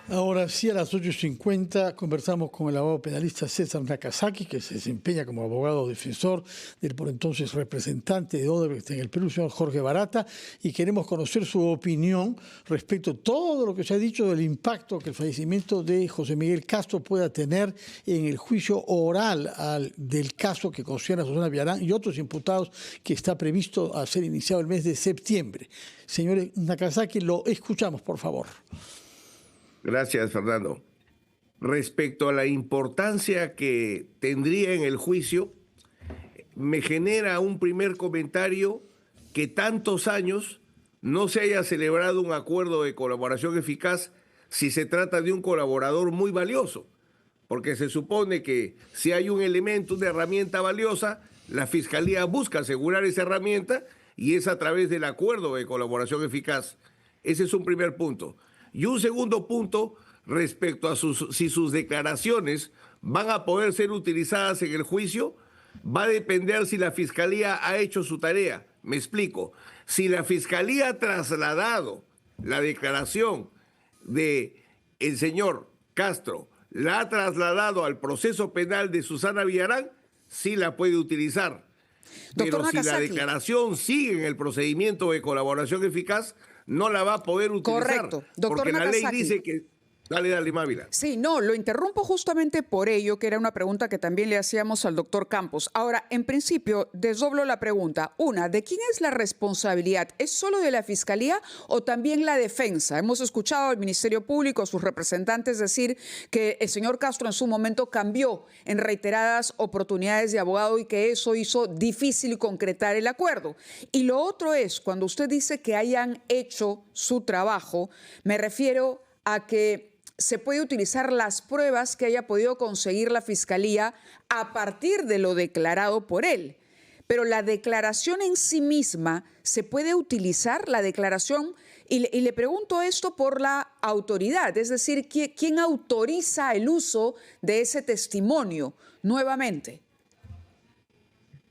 Ahora sí, a las 8:50 conversamos con el abogado penalista César Nakazaki, que se desempeña como abogado defensor del por entonces representante de Odebrecht en el Perú, señor Jorge Barata, y queremos conocer su opinión respecto a todo lo que se ha dicho del impacto que el fallecimiento de José Miguel Castro pueda tener en el juicio oral del caso que concierne a Susana Villarán y otros imputados que está previsto a ser iniciado el mes de septiembre. Señor Nakazaki, lo escuchamos, por favor. Gracias, Fernando. Respecto a la importancia que tendría en el juicio, me genera un primer comentario que tantos años no se haya celebrado un acuerdo de colaboración eficaz si se trata de un colaborador muy valioso, porque se supone que si hay un elemento, una herramienta valiosa, la Fiscalía busca asegurar esa herramienta y es a través del acuerdo de colaboración eficaz. Ese es un primer punto. Y un segundo punto respecto a si sus declaraciones van a poder ser utilizadas en el juicio, va a depender si la Fiscalía ha hecho su tarea. Me explico. Si la Fiscalía ha trasladado la declaración del señor Castro, la ha trasladado al proceso penal de Susana Villarán, sí la puede utilizar. Pero si la declaración sigue en el procedimiento de colaboración eficaz, no la va a poder utilizar. Correcto. Doctor porque Nakazaki. la ley dice que... Dale, Mávila. Sí, no, lo interrumpo justamente por ello, que era una pregunta que también le hacíamos al doctor Campos. Ahora, en principio, desdoblo la pregunta. Una, ¿de quién es la responsabilidad? ¿Es solo de la Fiscalía o también la defensa? Hemos escuchado al Ministerio Público, a sus representantes decir que el señor Castro en su momento cambió en reiteradas oportunidades de abogado y que eso hizo difícil concretar el acuerdo. Y lo otro es, cuando usted dice que hayan hecho su trabajo, me refiero a que se puede utilizar las pruebas que haya podido conseguir la Fiscalía a partir de lo declarado por él. Pero la declaración en sí misma, ¿se puede utilizar la declaración? Y le pregunto esto por la autoridad, es decir, ¿quién autoriza el uso de ese testimonio nuevamente?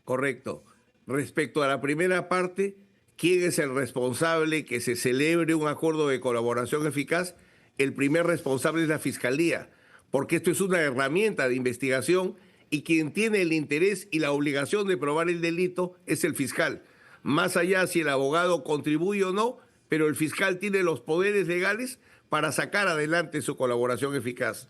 Correcto. Respecto a la primera parte, ¿quién es el responsable que se celebre un acuerdo de colaboración eficaz? El primer responsable es la Fiscalía, porque esto es una herramienta de investigación y quien tiene el interés y la obligación de probar el delito es el fiscal. Más allá si el abogado contribuye o no, pero el fiscal tiene los poderes legales para sacar adelante su colaboración eficaz.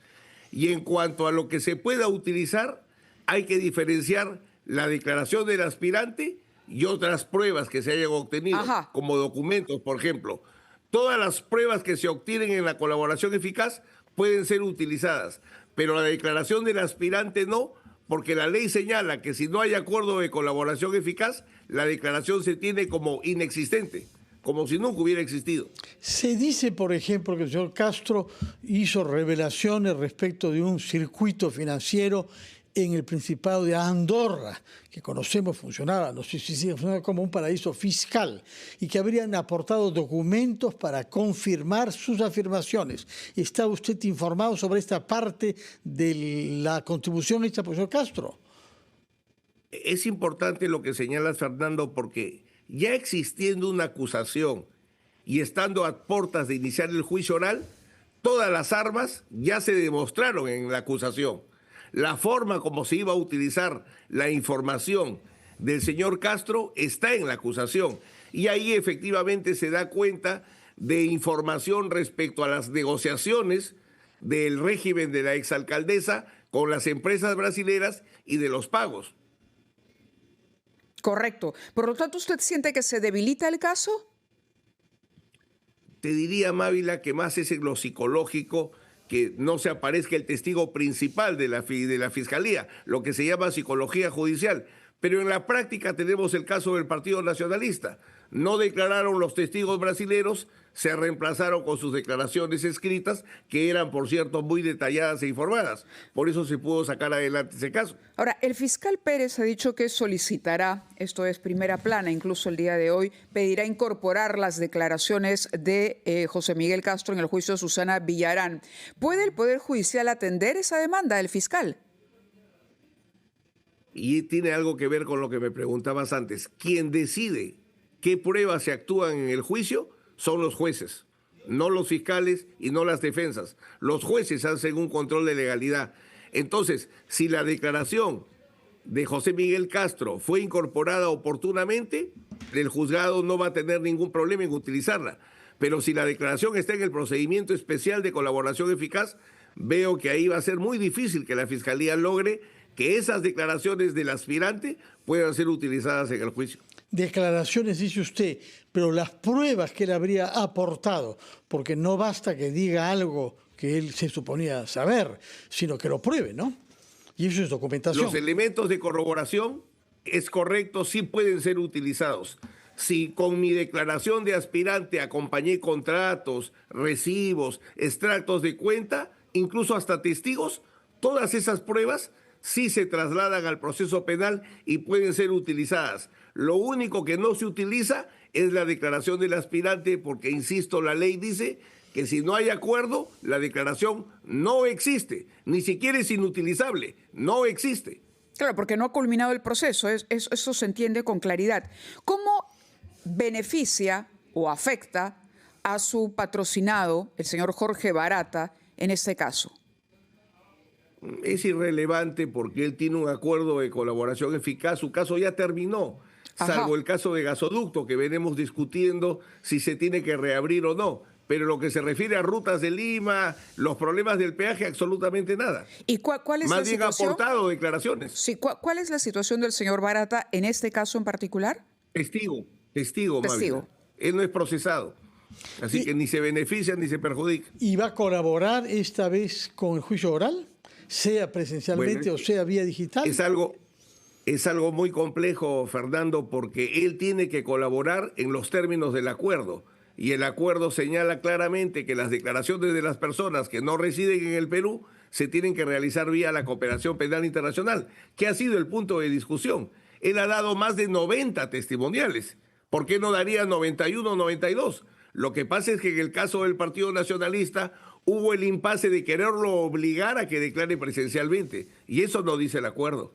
Y en cuanto a lo que se pueda utilizar, hay que diferenciar la declaración del aspirante y otras pruebas que se hayan obtenido, como documentos, por ejemplo. Todas las pruebas que se obtienen en la colaboración eficaz pueden ser utilizadas, pero la declaración del aspirante no, porque la ley señala que si no hay acuerdo de colaboración eficaz, la declaración se tiene como inexistente, como si nunca hubiera existido. Se dice, por ejemplo, que el señor Castro hizo revelaciones respecto de un circuito financiero en el Principado de Andorra, que conocemos funcionaba, no sé si sigue funcionando como un paraíso fiscal, y que habrían aportado documentos para confirmar sus afirmaciones. ¿Está usted informado sobre esta parte de la contribución hecha por el señor Castro? Es importante lo que señalas, Fernando, porque ya existiendo una acusación y estando a puertas de iniciar el juicio oral, todas las armas ya se demostraron en la acusación. La forma como se iba a utilizar la información del señor Castro está en la acusación. Y ahí efectivamente se da cuenta de información respecto a las negociaciones del régimen de la exalcaldesa con las empresas brasileras y de los pagos. Correcto. Por lo tanto, ¿usted siente que se debilita el caso? Te diría, Mávila, que más es en lo psicológico, que no se aparezca el testigo principal de la Fiscalía, lo que se llama psicología judicial. Pero en la práctica tenemos el caso del Partido Nacionalista. No declararon los testigos brasileros, se reemplazaron con sus declaraciones escritas, que eran, por cierto, muy detalladas e informadas. Por eso se pudo sacar adelante ese caso. Ahora, el fiscal Pérez ha dicho que solicitará, esto es primera plana, incluso el día de hoy, pedirá incorporar las declaraciones de José Miguel Castro en el juicio de Susana Villarán. ¿Puede el Poder Judicial atender esa demanda del fiscal? Y tiene algo que ver con lo que me preguntabas antes. Quien decide qué pruebas se actúan en el juicio son los jueces. no los fiscales y no las defensas. Los jueces hacen un control de legalidad. Entonces, si la declaración de José Miguel Castro fue incorporada oportunamente, el juzgado no va a tener ningún problema en utilizarla. Pero si la declaración está en el procedimiento especial de colaboración eficaz, veo que ahí va a ser muy difícil que la Fiscalía logre que esas declaraciones del aspirante puedan ser utilizadas en el juicio. Declaraciones, dice usted, pero las pruebas que él habría aportado, porque no basta que diga algo que él se suponía saber, sino que lo pruebe, ¿no? Y eso es documentación. Los elementos de corroboración, es correcto, sí pueden ser utilizados. Si con mi declaración de aspirante acompañé contratos, recibos, extractos de cuenta, incluso hasta testigos, todas esas pruebas sí se trasladan al proceso penal y pueden ser utilizadas. Lo único que no se utiliza es la declaración del aspirante porque, insisto, la ley dice que si no hay acuerdo, la declaración no existe, ni siquiera es inutilizable, no existe. Claro, porque no ha culminado el proceso, eso se entiende con claridad. ¿Cómo beneficia o afecta a su patrocinado, el señor Jorge Barata, en este caso? Es irrelevante porque él tiene un acuerdo de colaboración eficaz, su caso ya terminó, salvo el caso de gasoducto que venimos discutiendo si se tiene que reabrir o no. Pero lo que se refiere a Rutas de Lima, los problemas del peaje, absolutamente nada. ¿Y cuál es Más la bien situación? Ha aportado declaraciones. Sí, ¿cuál es la situación del señor Barata en este caso en particular? Testigo, Testigo. Él no es procesado. Así que ni se beneficia ni se perjudica. ¿Y va a colaborar esta vez con el juicio oral? Sea presencialmente o sea vía digital. Es algo muy complejo, Fernando, porque él tiene que colaborar en los términos del acuerdo. Y el acuerdo señala claramente que las declaraciones de las personas que no residen en el Perú se tienen que realizar vía la cooperación penal internacional, que ha sido el punto de discusión. Él ha dado más de 90 testimoniales. ¿Por qué no daría 91 o 92? Lo que pasa es que en el caso del Partido Nacionalista hubo el impasse de quererlo obligar a que declare presencialmente. Y eso no dice el acuerdo.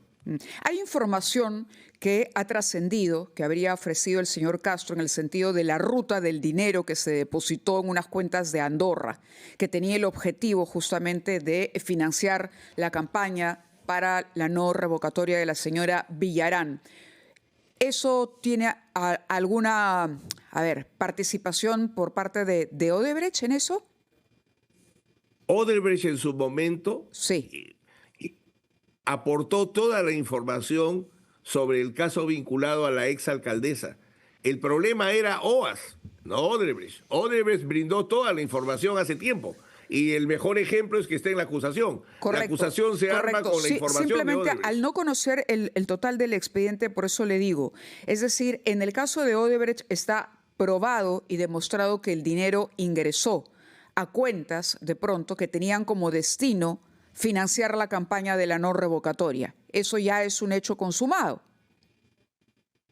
Hay información que ha trascendido, que habría ofrecido el señor Castro en el sentido de la ruta del dinero que se depositó en unas cuentas de Andorra, que tenía el objetivo justamente de financiar la campaña para la no revocatoria de la señora Villarán. ¿Eso tiene alguna, participación por parte de Odebrecht en eso? Odebrecht en su momento Sí. Aportó toda la información sobre el caso vinculado a la exalcaldesa. El problema era OAS, no Odebrecht. Odebrecht brindó toda la información hace tiempo. Y el mejor ejemplo es que está en la acusación. Correcto, la acusación se arma con la información simplemente de Odebrecht. al no conocer el total del expediente, por eso le digo. Es decir, en el caso de Odebrecht está probado y demostrado que el dinero ingresó a cuentas, de pronto, que tenían como destino financiar la campaña de la no revocatoria. Eso ya es un hecho consumado.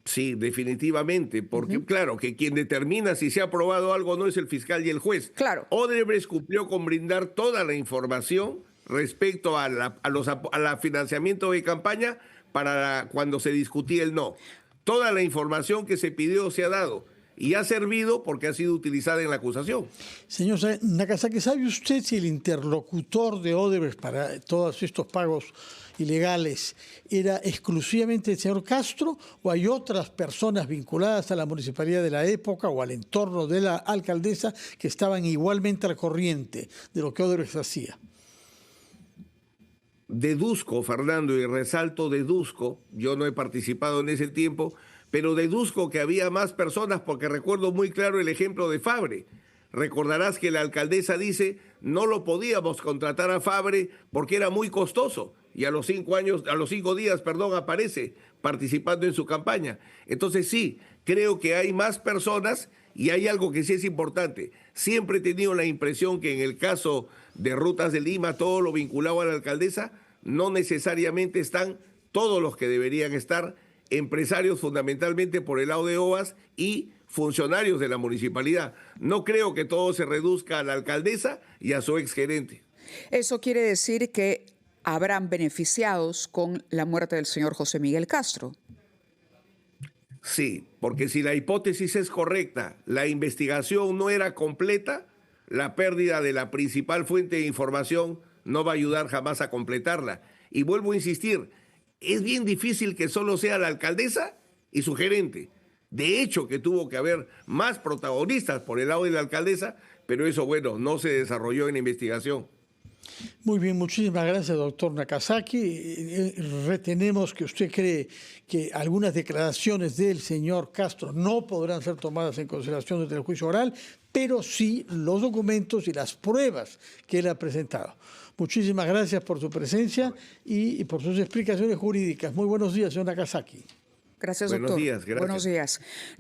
Sí, definitivamente, porque claro, que quien determina si se ha aprobado algo o no es el fiscal y el juez. Claro. Odebrecht cumplió con brindar toda la información respecto a la financiamiento de campaña para cuando se discutía el no. Toda la información que se pidió se ha dado y ha servido porque ha sido utilizada en la acusación. Señor Nakasaki, ¿sabe usted si el interlocutor de Odebrecht para todos estos pagos ilegales era exclusivamente el señor Castro o hay otras personas vinculadas a la municipalidad de la época o al entorno de la alcaldesa que estaban igualmente al corriente de lo que Odebrecht hacía? Deduzco, Fernando, y resalto deduzco, yo no he participado en ese tiempo, pero deduzco que había más personas porque recuerdo muy claro el ejemplo de Fabre. Recordarás que la alcaldesa dice, no lo podíamos contratar a Fabre porque era muy costoso. Y a los 5 días, aparece participando en su campaña. Entonces sí, creo que hay más personas y hay algo que sí es importante. Siempre he tenido la impresión que en el caso de Rutas de Lima, todo lo vinculado a la alcaldesa, no necesariamente están todos los que deberían estar, empresarios fundamentalmente por el lado de OAS y funcionarios de la municipalidad. No creo que todo se reduzca a la alcaldesa y a su exgerente. Eso quiere decir que habrán beneficiados con la muerte del señor José Miguel Castro. Sí, porque si la hipótesis es correcta, la investigación no era completa, la pérdida de la principal fuente de información no va a ayudar jamás a completarla. Y vuelvo a insistir, es bien difícil que solo sea la alcaldesa y su gerente. De hecho, que tuvo que haber más protagonistas por el lado de la alcaldesa, pero eso, bueno, no se desarrolló en la investigación. Muy bien, muchísimas gracias, doctor Nakazaki. Retenemos que usted cree que algunas declaraciones del señor Castro no podrán ser tomadas en consideración desde el juicio oral, pero sí los documentos y las pruebas que él ha presentado. Muchísimas gracias por su presencia y por sus explicaciones jurídicas. Muy buenos días, señor Nakazaki. Gracias, Buenos doctor. días, gracias. Buenos días.